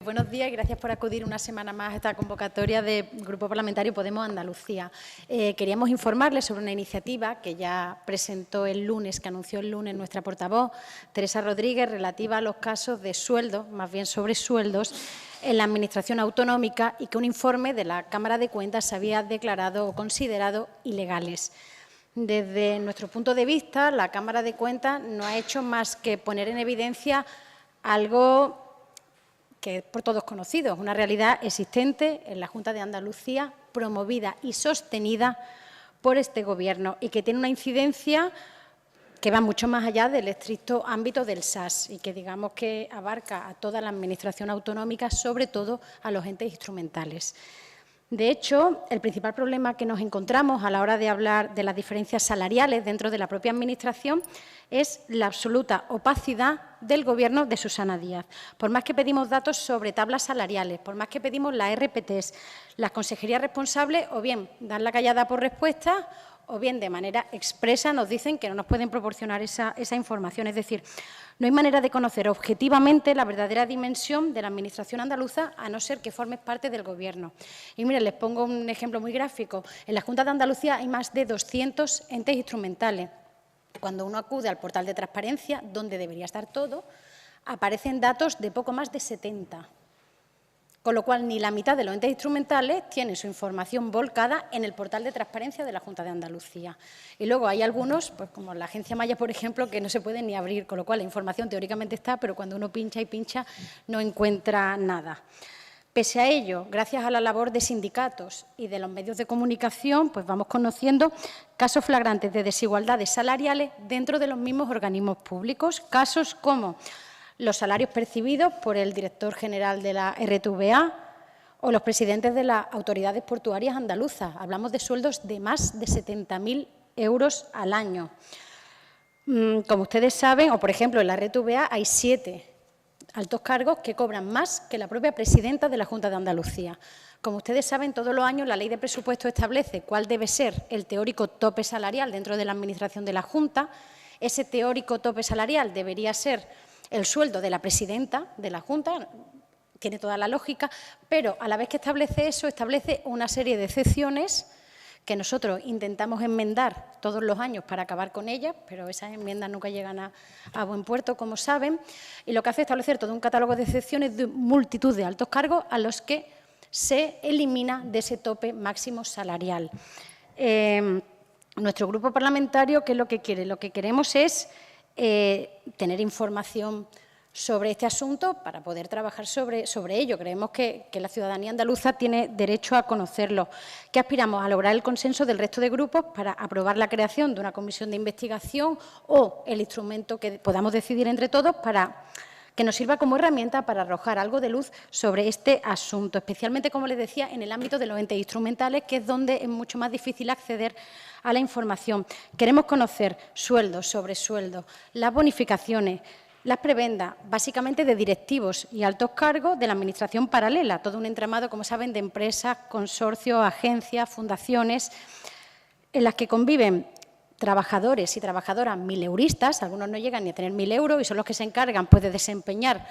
Buenos días y gracias por acudir una semana más a esta convocatoria del Grupo Parlamentario Podemos Andalucía. Queríamos informarles sobre una iniciativa que ya presentó el lunes, que anunció el lunes nuestra portavoz, Teresa Rodríguez, relativa a los casos de sueldos, más bien sobre sueldos, en la Administración autonómica y que un informe de la Cámara de Cuentas se había declarado o considerado ilegales. Desde nuestro punto de vista, la Cámara de Cuentas no ha hecho más que poner en evidencia algo que es por todos conocido, una realidad existente en la Junta de Andalucía, promovida y sostenida por este Gobierno y que tiene una incidencia que va mucho más allá del estricto ámbito del SAS y que digamos que abarca a toda la Administración autonómica, sobre todo a los entes instrumentales. De hecho, el principal problema que nos encontramos a la hora de hablar de las diferencias salariales dentro de la propia Administración es la absoluta opacidad del Gobierno de Susana Díaz. Por más que pedimos datos sobre tablas salariales, por más que pedimos las RPTs, las consejerías responsables o bien dan la callada por respuesta o bien de manera expresa nos dicen que no nos pueden proporcionar esa información. Es decir, no hay manera de conocer objetivamente la verdadera dimensión de la Administración andaluza a no ser que formes parte del Gobierno. Y miren, les pongo un ejemplo muy gráfico. En la Junta de Andalucía hay más de 200 entes instrumentales. Cuando uno acude al portal de transparencia, donde debería estar todo, aparecen datos de poco más de 70. Con lo cual, ni la mitad de los entes instrumentales tienen su información volcada en el portal de transparencia de la Junta de Andalucía. Y luego hay algunos, pues como la Agencia Maya, por ejemplo, que no se pueden ni abrir, con lo cual la información teóricamente está, pero cuando uno pincha y pincha no encuentra nada. Pese a ello, gracias a la labor de sindicatos y de los medios de comunicación, pues vamos conociendo casos flagrantes de desigualdades salariales dentro de los mismos organismos públicos, casos como los salarios percibidos por el director general de la RTVA o los presidentes de las autoridades portuarias andaluzas. Hablamos de sueldos de más de 70.000 euros al año. Como ustedes saben, o por ejemplo, en la RTVA hay 7 altos cargos que cobran más que la propia presidenta de la Junta de Andalucía. Como ustedes saben, todos los años la Ley de Presupuestos establece cuál debe ser el teórico tope salarial dentro de la Administración de la Junta. Ese teórico tope salarial debería ser el sueldo de la presidenta de la Junta, tiene toda la lógica, pero a la vez que establece eso, establece una serie de excepciones que nosotros intentamos enmendar todos los años para acabar con ellas, pero esas enmiendas nunca llegan a buen puerto, como saben, y lo que hace es establecer todo un catálogo de excepciones de multitud de altos cargos a los que se elimina de ese tope máximo salarial. Nuestro grupo parlamentario, ¿qué es lo que quiere? Lo que queremos es tener información sobre este asunto para poder trabajar sobre ello. Creemos que la ciudadanía andaluza tiene derecho a conocerlo. ¿Qué aspiramos? A lograr el consenso del resto de grupos para aprobar la creación de una comisión de investigación o el instrumento que podamos decidir entre todos para que nos sirva como herramienta para arrojar algo de luz sobre este asunto, especialmente, como les decía, en el ámbito de los entes instrumentales, que es donde es mucho más difícil acceder a la información. Queremos conocer sueldos sobre sueldos, las bonificaciones, las prebendas, básicamente de directivos y altos cargos de la Administración paralela, todo un entramado, como saben, de empresas, consorcios, agencias, fundaciones, en las que conviven trabajadores y trabajadoras mileuristas, algunos no llegan ni a tener 1.000 euros y son los que se encargan pues, de desempeñar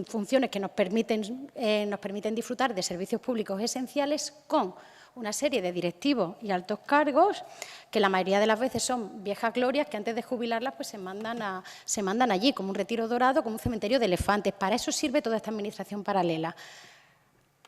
funciones que nos permiten disfrutar de servicios públicos esenciales con una serie de directivos y altos cargos que la mayoría de las veces son viejas glorias que antes de jubilarlas pues, se mandan allí como un retiro dorado, como un cementerio de elefantes. Para eso sirve toda esta administración paralela.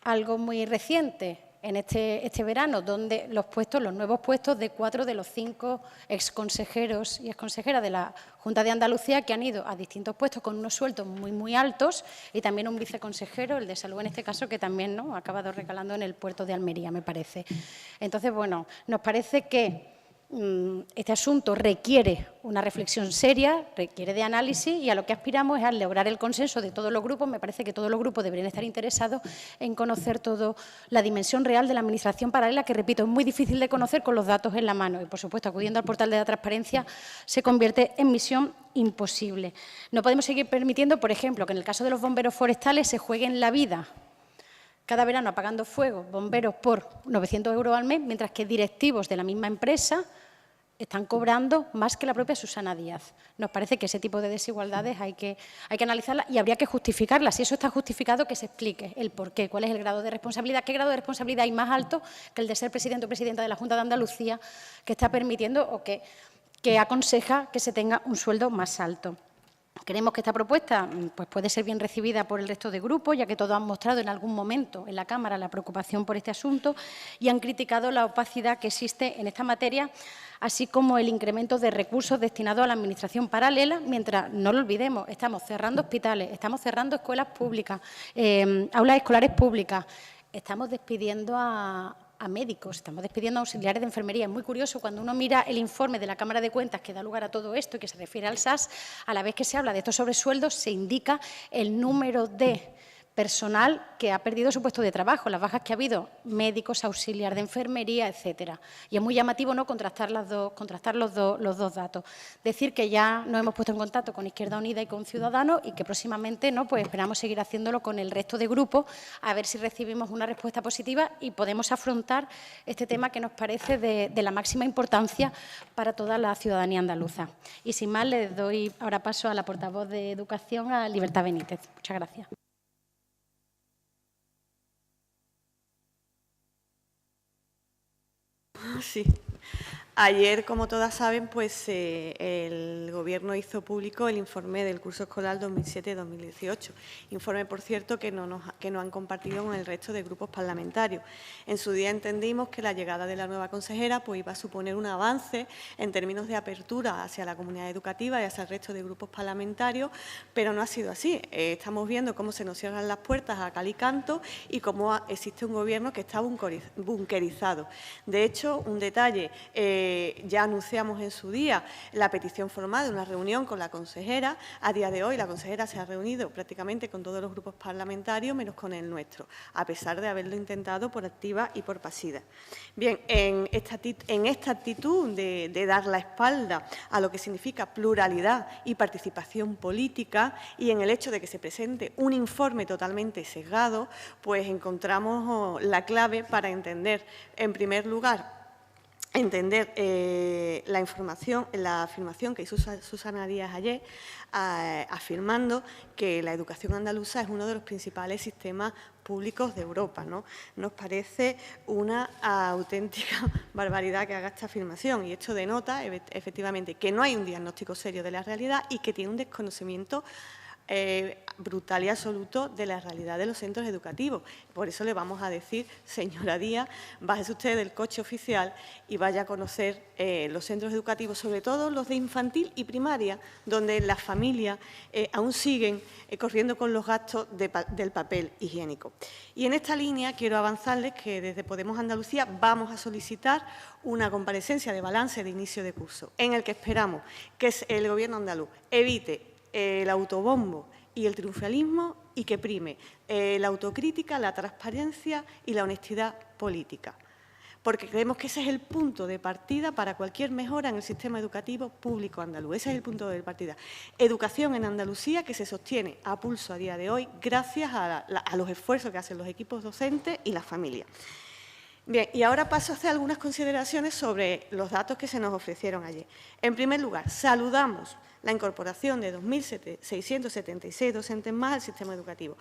Algo muy reciente en este verano, donde los nuevos puestos de 4 de los 5 exconsejeros y exconsejeras de la Junta de Andalucía que han ido a distintos puestos con unos sueldos muy, muy altos y también un viceconsejero, el de Salud en este caso, que también ha acabado recalando en el puerto de Almería, me parece. Entonces, bueno, nos parece que este asunto requiere una reflexión seria, requiere de análisis y a lo que aspiramos es a lograr el consenso de todos los grupos. Me parece que todos los grupos deberían estar interesados en conocer toda la dimensión real de la administración paralela, que, repito, es muy difícil de conocer con los datos en la mano y, por supuesto, acudiendo al portal de la transparencia se convierte en misión imposible. No podemos seguir permitiendo, por ejemplo, que en el caso de los bomberos forestales se jueguen la vida cada verano apagando fuego bomberos por 900 euros al mes, mientras que directivos de la misma empresa Están cobrando más que la propia Susana Díaz. Nos parece que ese tipo de desigualdades hay que analizarlas y habría que justificarlas. Si eso está justificado, que se explique el por qué, cuál es el grado de responsabilidad, qué grado de responsabilidad hay más alto que el de ser presidente o presidenta de la Junta de Andalucía, que está permitiendo o que aconseja que se tenga un sueldo más alto. Creemos que esta propuesta pues, puede ser bien recibida por el resto de grupos, ya que todos han mostrado en algún momento en la Cámara la preocupación por este asunto y han criticado la opacidad que existe en esta materia, así como el incremento de recursos destinados a la administración paralela, mientras, no lo olvidemos, estamos cerrando hospitales, estamos cerrando escuelas públicas, aulas escolares públicas, estamos despidiendo a médicos, estamos despidiendo a auxiliares de enfermería. Es muy curioso cuando uno mira el informe de la Cámara de Cuentas que da lugar a todo esto y que se refiere al SAS, a la vez que se habla de estos sobresueldos, se indica el número de personal que ha perdido su puesto de trabajo, las bajas que ha habido, médicos, auxiliar de enfermería, etcétera. Y es muy llamativo no contrastar los dos datos. Decir que ya nos hemos puesto en contacto con Izquierda Unida y con Ciudadanos y que próximamente pues esperamos seguir haciéndolo con el resto de grupos, a ver si recibimos una respuesta positiva y podemos afrontar este tema que nos parece de la máxima importancia para toda la ciudadanía andaluza. Y sin más, le doy ahora paso a la portavoz de Educación, a Libertad Benítez. Muchas gracias. Sí. Ayer, como todas saben, pues el Gobierno hizo público el informe del curso escolar 2007-2018. Informe, por cierto, que no han compartido con el resto de grupos parlamentarios. En su día entendimos que la llegada de la nueva consejera pues, iba a suponer un avance en términos de apertura hacia la comunidad educativa y hacia el resto de grupos parlamentarios, pero no ha sido así. Estamos viendo cómo se nos cierran las puertas a cal y canto y cómo existe un Gobierno que está bunkerizado. De hecho, un detalle, ya anunciamos en su día la petición formal de una reunión con la consejera. A día de hoy la consejera se ha reunido prácticamente con todos los grupos parlamentarios, menos con el nuestro, a pesar de haberlo intentado por activa y por pasiva. Bien, en esta actitud de dar la espalda a lo que significa pluralidad y participación política y en el hecho de que se presente un informe totalmente sesgado, pues encontramos la clave para entender, en primer lugar, la afirmación que hizo Susana Díaz ayer, afirmando que la educación andaluza es uno de los principales sistemas públicos de Europa, ¿no? Nos parece una auténtica barbaridad que haga esta afirmación y esto denota, efectivamente, que no hay un diagnóstico serio de la realidad y que tiene un desconocimiento brutal y absoluto de la realidad de los centros educativos. Por eso le vamos a decir, señora Díaz, bájese usted del coche oficial y vaya a conocer los centros educativos, sobre todo los de infantil y primaria, donde las familias aún siguen corriendo con los gastos del papel higiénico. Y en esta línea quiero avanzarles que desde Podemos Andalucía vamos a solicitar una comparecencia de balance de inicio de curso, en el que esperamos que el Gobierno andaluz evite el autobombo y el triunfalismo y que prime la autocrítica, la transparencia y la honestidad política, porque creemos que ese es el punto de partida para cualquier mejora en el sistema educativo público andaluz. Ese es el punto de partida. Educación en Andalucía que se sostiene a pulso a día de hoy gracias a los esfuerzos que hacen los equipos docentes y las familias. Bien, y ahora paso a hacer algunas consideraciones sobre los datos que se nos ofrecieron ayer. En primer lugar, saludamos la incorporación de 2.676 docentes más al sistema educativo,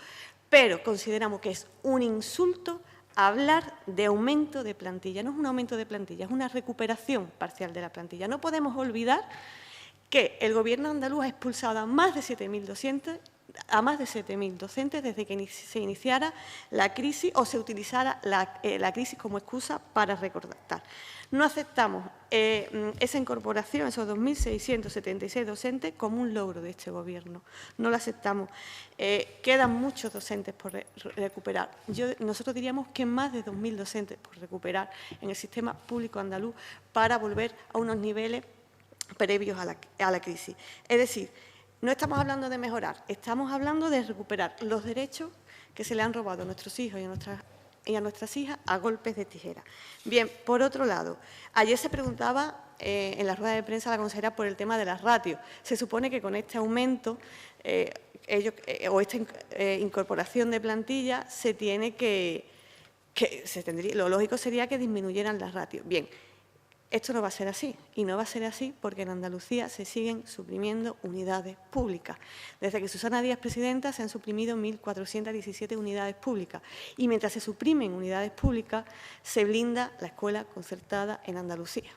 pero consideramos que es un insulto hablar de aumento de plantilla. No es un aumento de plantilla, es una recuperación parcial de la plantilla. No podemos olvidar que el Gobierno andaluz ha expulsado a más de 7.000 docentes desde que se iniciara la crisis o se utilizara la crisis como excusa para recortar. No aceptamos esa incorporación, esos 2.676 docentes, como un logro de este Gobierno. No lo aceptamos. Quedan muchos docentes por recuperar. Nosotros diríamos que más de 2.000 docentes por recuperar en el sistema público andaluz para volver a unos niveles previos a la crisis. Es decir, no estamos hablando de mejorar, estamos hablando de recuperar los derechos que se le han robado a nuestros hijos y a nuestras hijas a golpes de tijera. Bien, por otro lado, ayer se preguntaba en la rueda de prensa a la consejera por el tema de las ratios. Se supone que con este aumento o esta incorporación de plantilla se tiene lo lógico sería que disminuyeran las ratios. Bien, esto no va a ser así, y no va a ser así porque en Andalucía se siguen suprimiendo unidades públicas. Desde que Susana Díaz presidenta se han suprimido 1.417 unidades públicas y mientras se suprimen unidades públicas se blinda la escuela concertada en Andalucía.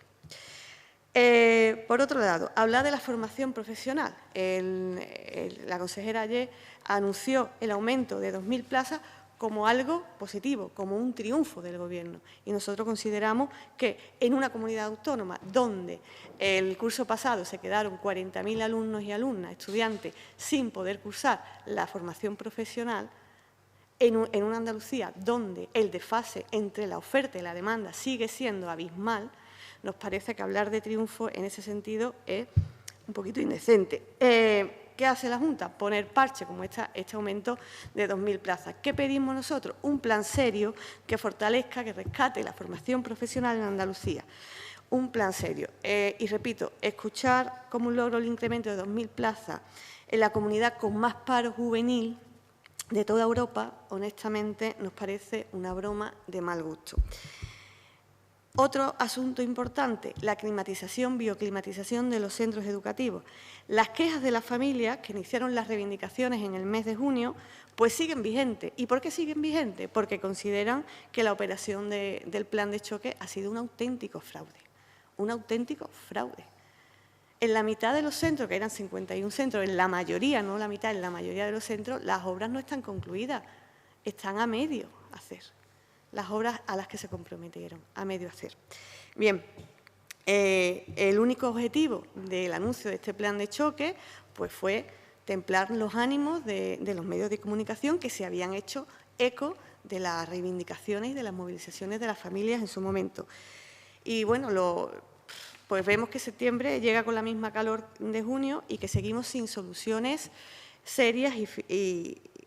Por otro lado, hablar de la formación profesional. La consejera ayer anunció el aumento de 2.000 plazas como algo positivo, como un triunfo del Gobierno. Y nosotros consideramos que en una comunidad autónoma donde el curso pasado se quedaron 40.000 alumnos y alumnas, estudiantes, sin poder cursar la formación profesional, en una Andalucía donde el desfase entre la oferta y la demanda sigue siendo abismal, nos parece que hablar de triunfo en ese sentido es un poquito indecente. ¿Qué hace la Junta? Poner parche como este aumento de 2.000 plazas. ¿Qué pedimos nosotros? Un plan serio que fortalezca, que rescate la formación profesional en Andalucía. Un plan serio. Y repito, escuchar como un logro el incremento de 2.000 plazas en la comunidad con más paro juvenil de toda Europa, honestamente, nos parece una broma de mal gusto. Otro asunto importante, la climatización, bioclimatización de los centros educativos. Las quejas de las familias que iniciaron las reivindicaciones en el mes de junio, pues siguen vigentes. ¿Y por qué siguen vigentes? Porque consideran que la operación del plan de choque ha sido un auténtico fraude. Un auténtico fraude. En la mitad de los centros, que eran 51 centros, en la mayoría, no la mitad, en la mayoría de los centros, las obras no están concluidas, están a medio hacer. Las obras a las que se comprometieron, a medio hacer. Bien, el único objetivo del anuncio de este plan de choque pues fue templar los ánimos de los medios de comunicación que se habían hecho eco de las reivindicaciones y de las movilizaciones de las familias en su momento. Y bueno, pues vemos que septiembre llega con la misma calor de junio y que seguimos sin soluciones serias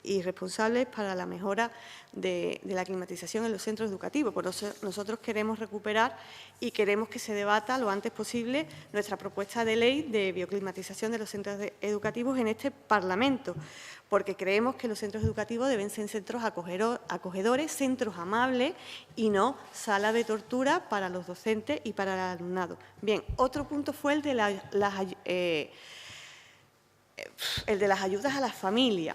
y responsables para la mejora de la climatización en los centros educativos. Por eso nosotros queremos recuperar y queremos que se debata lo antes posible nuestra propuesta de ley de bioclimatización de los centros educativos en este Parlamento, porque creemos que los centros educativos deben ser centros acogedores, centros amables y no salas de tortura para los docentes y para el alumnado. Bien, otro punto fue el de las ayudas a las familias.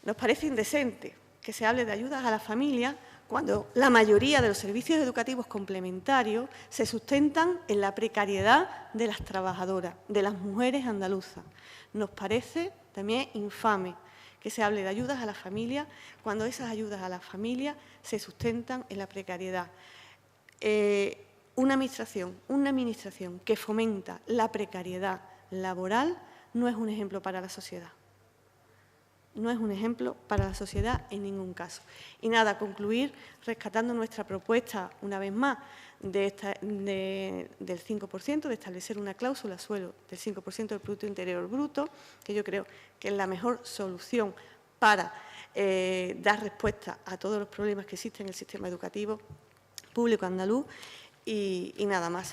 Nos parece indecente que se hable de ayudas a las familias cuando la mayoría de los servicios educativos complementarios se sustentan en la precariedad de las trabajadoras, de las mujeres andaluzas. Nos parece también infame que se hable de ayudas a las familias cuando esas ayudas a las familias se sustentan en la precariedad. Una administración que fomenta la precariedad laboral no es un ejemplo para la sociedad. No es un ejemplo para la sociedad en ningún caso. Y nada, concluir rescatando nuestra propuesta, una vez más, del 5%, de establecer una cláusula suelo del 5% del Producto Interior Bruto, que yo creo que es la mejor solución para dar respuesta a todos los problemas que existen en el sistema educativo público andaluz. Y nada más.